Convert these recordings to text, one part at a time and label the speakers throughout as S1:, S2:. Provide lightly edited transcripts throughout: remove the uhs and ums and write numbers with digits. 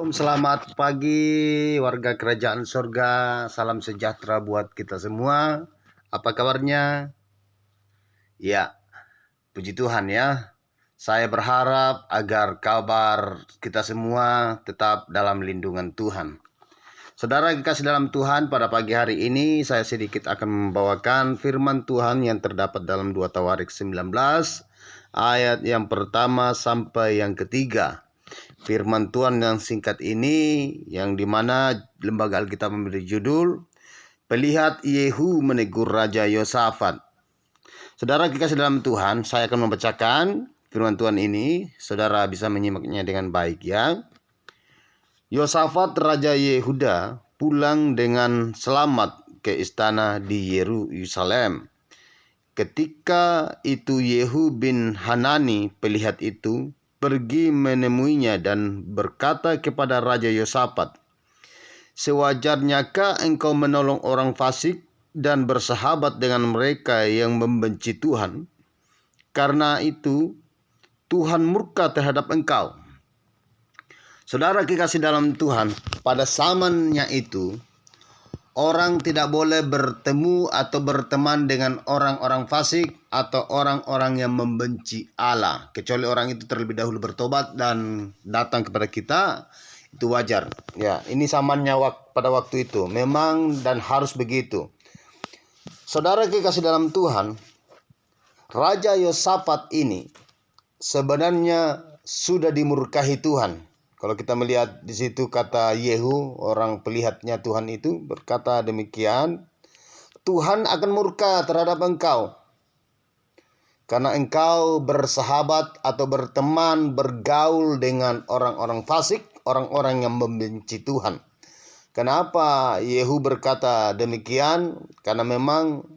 S1: Shalom, selamat pagi warga kerajaan surga. Salam sejahtera buat kita semua. Apa kabarnya? Ya, puji Tuhan ya. Saya berharap agar kabar kita semua tetap dalam lindungan Tuhan. Saudara kekasih dalam Tuhan, pada pagi hari ini saya sedikit akan membawakan firman Tuhan yang terdapat dalam 2 Tawarik 19 ayat yang pertama sampai yang ketiga. Firman Tuhan yang singkat ini, yang dimana lembaga Alkitab memberi judul, Pelihat Yehu menegur Raja Yosafat. Saudara kekasih dalam Tuhan, saya akan membacakan firman Tuhan ini. Saudara bisa menyimaknya dengan baik ya. Yosafat Raja Yehuda pulang dengan selamat ke istana di Yerusalem. Ketika itu Yehu bin Hanani pelihat itu pergi menemuinya dan berkata kepada Raja Yosafat, "Sewajarnyakah engkau menolong orang fasik dan bersahabat dengan mereka yang membenci Tuhan? Karena itu Tuhan murka terhadap engkau." Saudara kekasih dalam Tuhan, pada zamannya itu orang tidak boleh bertemu atau berteman dengan orang-orang fasik atau orang-orang yang membenci Allah. Kecuali orang itu terlebih dahulu bertobat dan datang kepada kita, itu wajar. Ya, ini zamannya pada waktu itu. Memang dan harus begitu. Saudara kekasih dalam Tuhan, Raja Yosafat ini sebenarnya sudah dimurkahi Tuhan. Kalau kita melihat di situ kata Yehu, orang pelihatnya Tuhan itu berkata demikian, Tuhan akan murka terhadap engkau karena engkau bersahabat atau berteman, bergaul dengan orang-orang fasik, orang-orang yang membenci Tuhan. Kenapa Yehu berkata demikian? Karena memang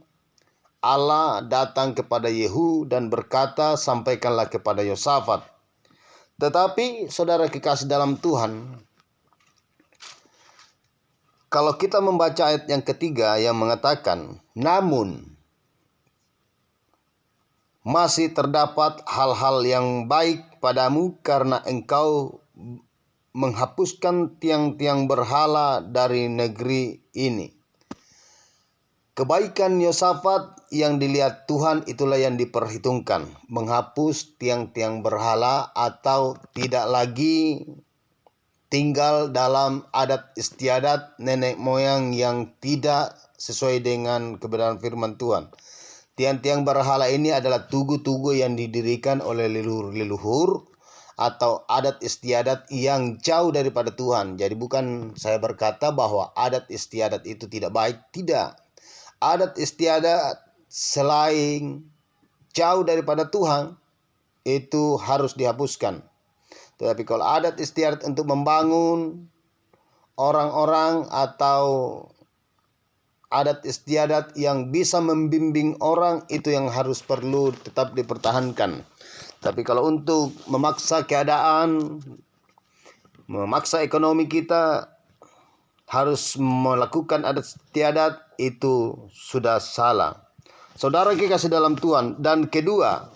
S1: Allah datang kepada Yehu dan berkata, sampaikanlah kepada Yosafat. Tetapi saudara kekasih dalam Tuhan, kalau kita membaca ayat yang ketiga yang mengatakan, namun masih terdapat hal-hal yang baik padamu karena engkau menghapuskan tiang-tiang berhala dari negeri ini. Kebaikan Yosafat yang dilihat Tuhan itulah yang diperhitungkan. Menghapus tiang-tiang berhala atau tidak lagi tinggal dalam adat istiadat nenek moyang yang tidak sesuai dengan kebenaran firman Tuhan. Tiang-tiang berhala ini adalah tugu-tugu yang didirikan oleh leluhur atau adat istiadat yang jauh daripada Tuhan. Jadi bukan saya berkata bahwa adat istiadat itu tidak baik, tidak. Adat istiadat selain jauh daripada Tuhan itu harus dihapuskan. Tetapi kalau adat istiadat untuk membangun orang-orang atau adat istiadat yang bisa membimbing orang, itu yang harus perlu tetap dipertahankan. Tapi kalau untuk memaksa keadaan, memaksa ekonomi kita harus melakukan adat istiadat, itu sudah salah. Saudara kekasih dalam Tuhan, dan kedua,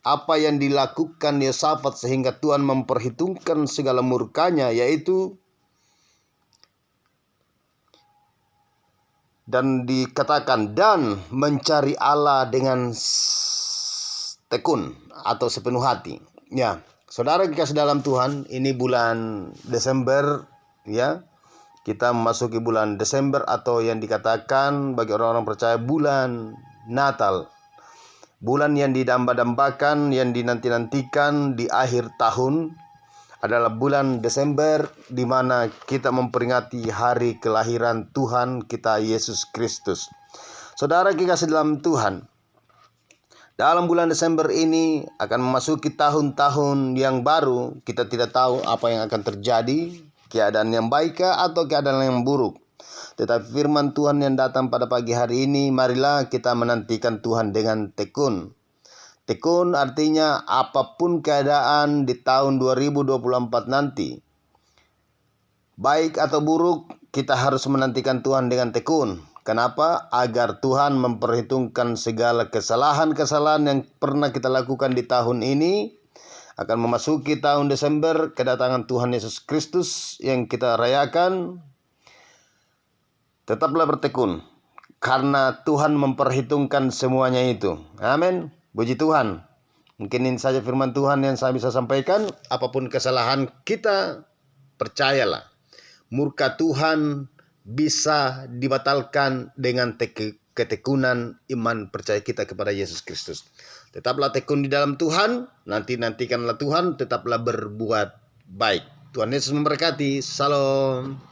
S1: apa yang dilakukan Yosafat sehingga Tuhan memperhitungkan segala murkanya, yaitu dan dikatakan dan mencari Allah dengan tekun atau sepenuh hati. Ya, saudara kekasih dalam Tuhan, ini bulan Desember ya. Kita memasuki bulan Desember atau yang dikatakan bagi orang-orang percaya bulan Natal. Bulan yang didamba-dambakan, yang dinanti-nantikan di akhir tahun adalah bulan Desember, di mana kita memperingati hari kelahiran Tuhan kita Yesus Kristus. Saudara kekasih dalam Tuhan, dalam bulan Desember ini akan memasuki tahun-tahun yang baru. Kita tidak tahu apa yang akan terjadi, keadaan yang baik atau keadaan yang buruk. Tetapi firman Tuhan yang datang pada pagi hari ini, marilah kita menantikan Tuhan dengan tekun. Tekun artinya apapun keadaan di tahun 2024 nanti, baik atau buruk, kita harus menantikan Tuhan dengan tekun. Kenapa? Agar Tuhan memperhitungkan segala kesalahan-kesalahan yang pernah kita lakukan di tahun ini, akan memasuki tahun Desember, kedatangan Tuhan Yesus Kristus yang kita rayakan. Tetaplah bertekun, karena Tuhan memperhitungkan semuanya itu. Amin. Puji Tuhan. Mungkin ini saja firman Tuhan yang saya bisa sampaikan. Apapun kesalahan kita, percayalah, murka Tuhan bisa dibatalkan dengan ketekunan iman percaya kita kepada Yesus Kristus. Tetaplah tekun di dalam Tuhan, nantikanlah Tuhan, tetaplah berbuat baik. Tuhan Yesus memberkati. Salam.